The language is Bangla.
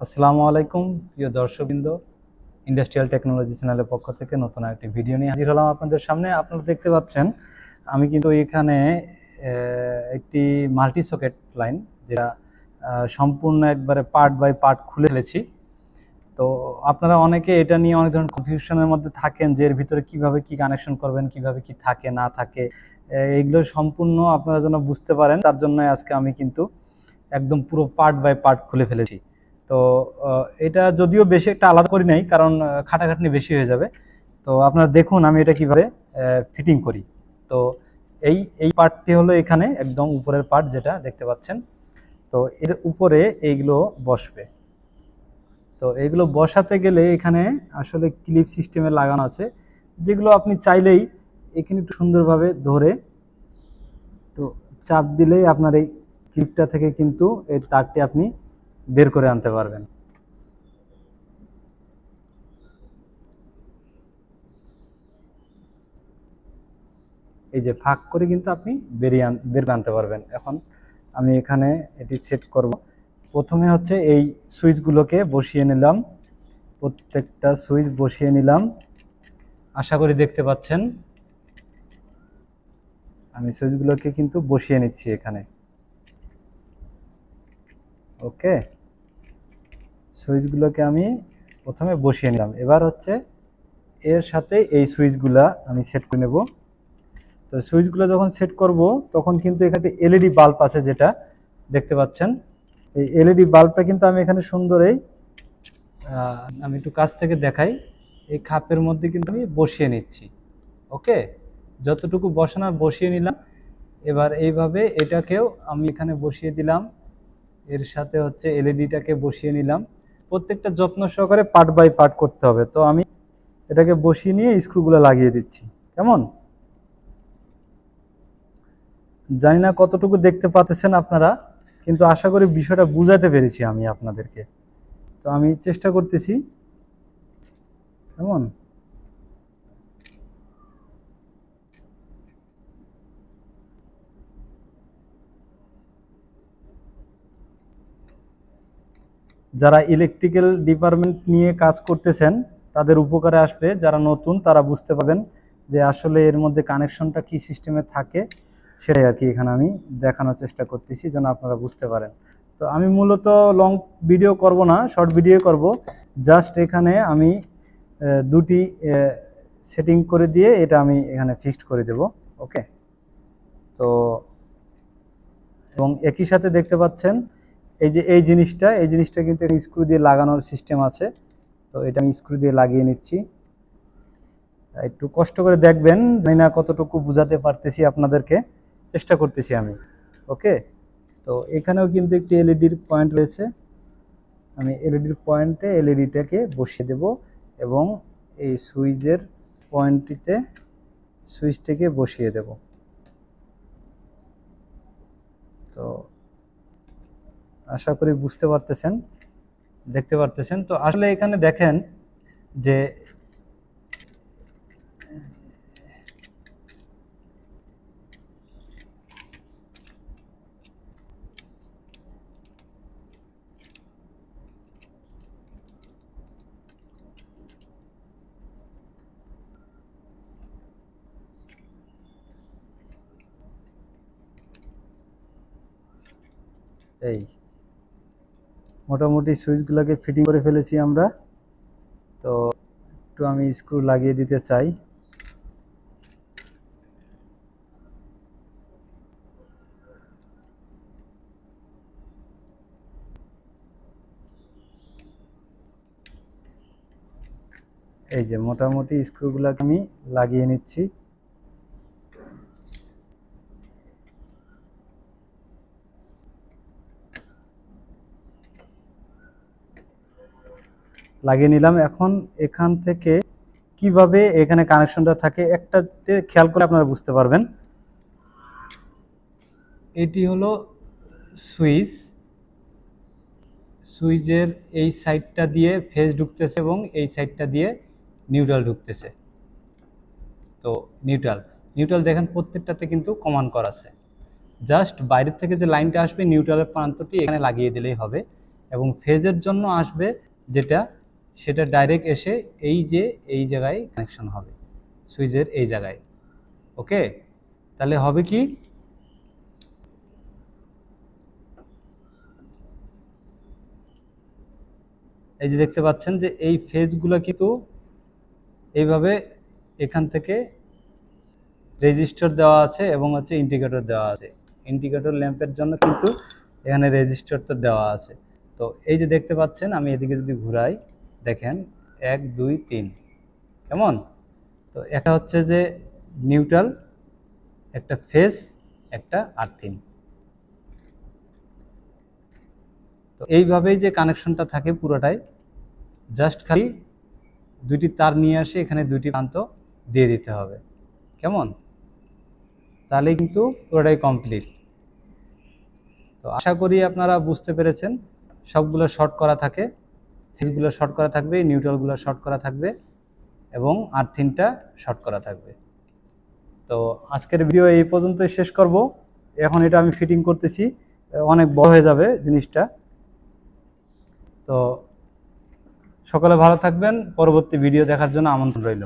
আসসালামু আলাইকুম প্রিয় দর্শকবৃন্দ। ইন্ডাস্ট্রিয়াল টেকনোলজি চ্যানেলের পক্ষ থেকে নতুন একটি ভিডিও নিয়ে হাজির হলাম আপনাদের সামনে। আপনারা দেখতে পাচ্ছেন আমি কিন্তু এখানে একটি মাল্টি সকেট লাইন, যেটা সম্পূর্ণ একবারে পার্ট বাই পার্ট খুলে ফেলেছি। তো আপনারা অনেকে এটা নিয়ে অনেক ধরনের কনফিউশনের মধ্যে থাকেন যে এর ভিতরে কিভাবে কি কানেকশন করবেন, কিভাবে কি থাকে না থাকে, এগুলো সম্পূর্ণ আপনারা যেন বুঝতে পারেন, তার জন্য আজকে আমি কিন্তু একদম পুরো পার্ট বাই পার্ট খুলে ফেলেছি। তো এটা যদিও বেশি একটা আলাদা করি নাই, কারণ খাটাখাটনি বেশি হয়ে যাবে। তো আপনারা দেখুন আমি এটা কিভাবে ফিটিং করি। তো এই এই পার্টটি হলো এখানে একদম উপরের পার্ট, যেটা দেখতে পাচ্ছেন। তো এর উপরে এইগুলো বসবে। তো এগুলো বসাতে গেলে এখানে আসলে ক্লিপ সিস্টেমে লাগানো আছে, যেগুলো আপনি চাইলেই এখানে একটু সুন্দরভাবে ধরে তো চাপ দিলেই আপনার এই ক্লিপটা থেকে কিন্তু এই তারটি আপনি বের করে আনতে পারবেন। এই যে ফাঁক করে কিন্তু আপনি বের করে আনতে পারবেন। এখন আমি এখানে এটি সেট করব। প্রথমে হচ্ছে এই সুইচগুলোকে বসিয়ে নিলাম, প্রত্যেকটা সুইচ বসিয়ে নিলাম। আশা করি দেখতে পাচ্ছেন আমি সুইচগুলোকে কিন্তু বসিয়ে নিচ্ছি এখানে। ওকে, সুইচগুলোকে আমি প্রথমে বসিয়ে নিলাম। এবার হচ্ছে এর সাথে এই সুইচগুলা আমি সেট করে নেব। তো সুইচগুলো যখন সেট করব তখন কিন্তু এখানে এলইডি বাল্ব আছে, যেটা দেখতে পাচ্ছেন। এই এলইডি বাল্বটা কিন্তু আমি এখানে সুন্দরই আমি একটু কাছ থেকে দেখাই, এই খাপের মধ্যে কিন্তু আমি বসিয়ে নিচ্ছি। ওকে, যতটুকু বসানোর বসিয়ে নিলাম। এবার এইভাবে এটাকেও আমি এখানে বসিয়ে দিলাম, এর সাথে হচ্ছে এলইডিটাকে বসিয়ে নিলাম। প্রত্যেকটা যত্ন সহকারে পার্ট বাই পার্ট করতে হবে। তো আমি এটাকে বসিয়ে নিয়ে স্ক্রুগুলো লাগিয়ে দিচ্ছি। কেমন, জানি না কতটুকু দেখতে পাচ্ছেন আপনারা, কিন্তু আশা করি বিষয়টা বুঝাতে পেরেছি আমি আপনাদেরকে। তো আমি চেষ্টা করতেছি। কেমন, যারা ইলেকট্রিক্যাল ডিপার্টমেন্ট নিয়ে কাজ করতেছেন তাদের উপকারে আসবে। যারা নতুন তারা বুঝতে পারবেন যে আসলে এর মধ্যে কানেকশনটা কি সিস্টেমে থাকে, সেটাই আর কি এখানে আমি দেখানোর চেষ্টা করতেছি যেন আপনারা বুঝতে পারেন। তো আমি মূলত লং ভিডিও করব না, শর্ট ভিডিও করব। জাস্ট এখানে আমি দুটি সেটিং করে দিয়ে এটা আমি এখানে ফিক্সড করে দেব। ওকে, তো এবং একই সাথে দেখতে পাচ্ছেন এই যে এই জিনিসটা কিন্তু স্ক্রু দিয়ে লাগানোর সিস্টেম আছে। তো এটা আমি স্ক্রু দিয়ে লাগিয়ে নিচ্ছি। একটু কষ্ট করে দেখবেন, জানি না কতটুকু বুঝাতে পারতেছি আপনাদেরকে, চেষ্টা করতেছি আমি। ওকে, তো এখানেও কিন্তু একটি এলইডির পয়েন্ট রয়েছে। আমি এলইডির পয়েন্টে এলইডিটাকে বসিয়ে দেব এবং এই সুইচের পয়েন্টটিতে সুইচটাকে বসিয়ে দেব। তো আশা করি বুঝতে পারতেছেন, দেখতে পারতেছেন। তো আসলে এখানে দেখেন যে এই মোটামুটি সুইচগুলোকে ফিটিং করে ফেলেছি আমরা। তো একটু আমি স্ক্রু লাগিয়ে দিতে চাই। এই যে মোটামুটি স্ক্রুগুলোকে আমি লাগিয়ে নিচ্ছি। লাগিয়ে নিলাম। এখন এখান থেকে কিভাবে এখানে কানেকশনটা থাকে একটাতে খেয়াল করে আপনারা বুঝতে পারবেন। এটি হলো সুইচ, সুইচের এই সাইডটা দিয়ে ফেজ ঢুকতেছে এবং এই সাইডটা দিয়ে নিউট্রাল ঢুকতেছে। তো নিউট্রাল নিউট্রাল দেখেন প্রত্যেকটাতে কিন্তু কমান করা আছে। জাস্ট বাইরের থেকে যে লাইনটা আসবে নিউট্রালের প্রান্তটি এখানে লাগিয়ে দিলেই হবে। এবং ফেজের জন্য আসবে যেটা, সেটা ডাইরেক্ট এসে এই জায়গায় কানেকশন হবে, সুইচের এই জায়গায়। ওকে, তাহলে হবে কি, এই যে দেখতে পাচ্ছেন যে এই ফেজগুলো কিন্তু এইভাবে এখান থেকে রেজিস্টার দেওয়া আছে এবং হচ্ছে ইন্ডিকেটর দেওয়া আছে। ইন্ডিকেটর ল্যাম্পের জন্য কিন্তু এখানে রেজিস্টার তো দেওয়া আছে। তো এই যে দেখতে পাচ্ছেন, আমি এদিকে যদি ঘুরাই, দেখেন 1 2 3 কেমন। তো এটা হচ্ছে যে নিউট্রাল, একটা ফেজ, একটা আর্থিং। তো এইভাবেই যে কানেকশনটা থাকে পুরোটাই, জাস্ট খালি দুইটি তার নিয়ে আসে এখানে দুইটি প্রান্ত দিয়ে দিতে হবে, কেমন, তাহলে কিন্তু পুরোটাই কমপ্লিট। তো আশা করি আপনারা বুঝতে পেরেছেন। সবগুলো শর্ট করা থাকে, ফেজগুলো শর্ট করা থাকবে, নিউট্রালগুলো শর্ট করা থাকবে এবং আর্থিংটা শর্ট করা থাকবে। তো আজকের ভিডিও এই পর্যন্তই শেষ করব। এখন এটা আমি ফিটিং করতেছি, অনেক বড় হয়ে যাবে জিনিসটা। তো সকলে ভালো থাকবেন, পরবর্তী ভিডিও দেখার জন্য আমন্ত্রণ রইল।